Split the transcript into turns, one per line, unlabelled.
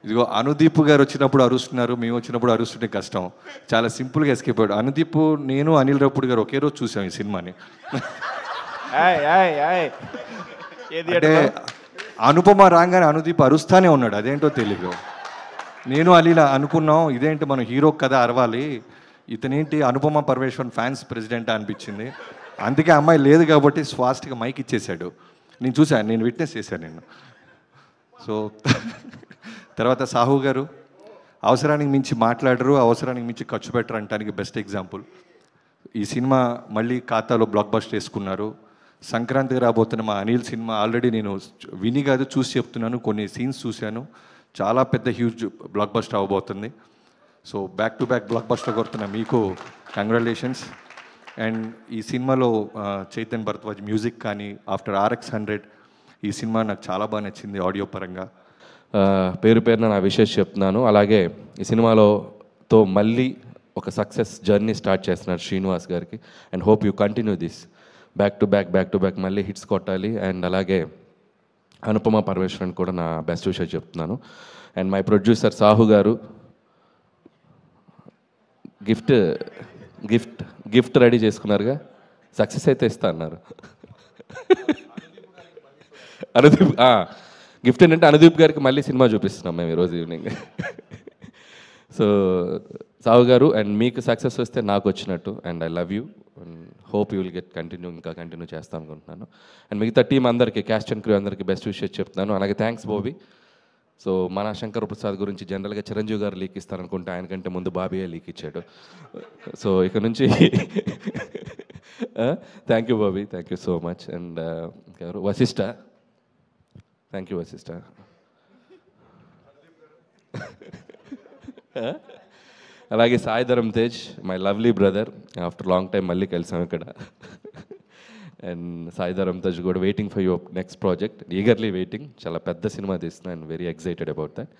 ఇదిగో అనుదీప్ గారు వచ్చినప్పుడు అరుస్తున్నారు, మేము వచ్చినప్పుడు అరుస్తుంటే కష్టం. చాలా సింపుల్గా ఎస్కేప్ అయ్యాడు. అనుదీప్, నేను, అనిల్ రావుపూడి గారు ఒకే రోజు చూసాం ఈ సినిమాని. అంటే అనుపమ రాగానే అనుదీప్ అరుస్తానే ఉన్నాడు, అదేంటో తెలీదు. నేను అలీలా అనుకున్నాం, ఇదేంటి మనం హీరో కదా అరవాలి, ఇతనేంటి అనుపమ పరమేశ్వరన్ ఫ్యాన్స్ ప్రెసిడెంట్ అనిపించింది. అందుకే అమ్మాయి లేదు కాబట్టి స్వాస్ట్గా మైక్ ఇచ్చేశాడు. నేను చూశాను, నేను విట్నెస్ చేశాను నేను. సో తర్వాత సాహు గారు అవసరానికి మించి మాట్లాడరు, అవసరానికి మించి ఖర్చు పెట్టరు అంటానికి బెస్ట్ ఎగ్జాంపుల్. ఈ సినిమా మళ్ళీ ఖాతాలో బ్లాక్ బస్టర్ వేసుకున్నారు. సంక్రాంతికి రాబోతున్న మా అనిల్ సినిమా ఆల్రెడీ నేను విని కాదు చూసి చెప్తున్నాను, కొన్ని సీన్స్ చూశాను. చాలా పెద్ద హ్యూజ్ బ్లాక్ బస్టర్ అవ్వబోతుంది. So back to back blockbuster కొడుతున్న మీకు కంగ్రాచులేషన్స్. అండ్ ఈ సినిమాలో చైతన్ భరద్వాజ్ మ్యూజిక్ కానీ, ఆఫ్టర్ RX100 ఈ సినిమా నాకు చాలా బాగా నచ్చింది ఆడియో పరంగా.
పేరు పేరున నా విషెస్ చెప్తున్నాను. అలాగే ఈ సినిమాలోతో మళ్ళీ ఒక సక్సెస్ జర్నీ స్టార్ట్ చేస్తున్నారు శ్రీనివాస్ గారికి. And hope you continue this back to back మళ్ళీ హిట్స్ కొట్టాలి. అండ్ అలాగే అనుపమ పరమేశ్వరన్ కూడా నా బెస్ట్ విషయం చెప్తున్నాను. అండ్ మై ప్రొడ్యూసర్ సాహు గారు గిఫ్ట్ రెడీ చేసుకున్నారుగా, సక్సెస్ అయితే ఇస్తా అన్నారు. అనుదీప్ గిఫ్ట్ ఏంటంటే అనుదీప్ గారికి మళ్ళీ సినిమా చూపిస్తున్నాం మేము ఈరోజు ఈవినింగ్. సో సాహు గారు, అండ్ మీకు సక్సెస్ వస్తే నాకు వచ్చినట్టు. And I love you and hope you will get continue చేస్తాను అనుకుంటున్నాను. అండ్ మిగతా టీం అందరికీ, క్యాస్ట్ అండ్ క్రూ అందరికీ బెస్ట్ విషెస్ చెప్తున్నాను. అలాగే థ్యాంక్స్ బాబీ. సో మన శంకర్ ప్రసాద్ గురించి జనరల్గా చిరంజీవి గారు లీక్ ఇస్తారనుకుంటే ఆయనకంటే ముందు బాబీయే లీక్ ఇచ్చాడు. సో ఇక నుంచి thank you Bobby, thank you so much. And Vashishta, thank you Vashishta. అలాగే Sai Dharam Tej, my lovely brother, after long time మళ్ళీ కలిసాం ఇక్కడ. అండ్ సాయి ధరమ్ తేజ్ కూడా waiting for your next project, eagerly waiting. చాలా పెద్ద సినిమా తీస్తున్నా, and very excited about that.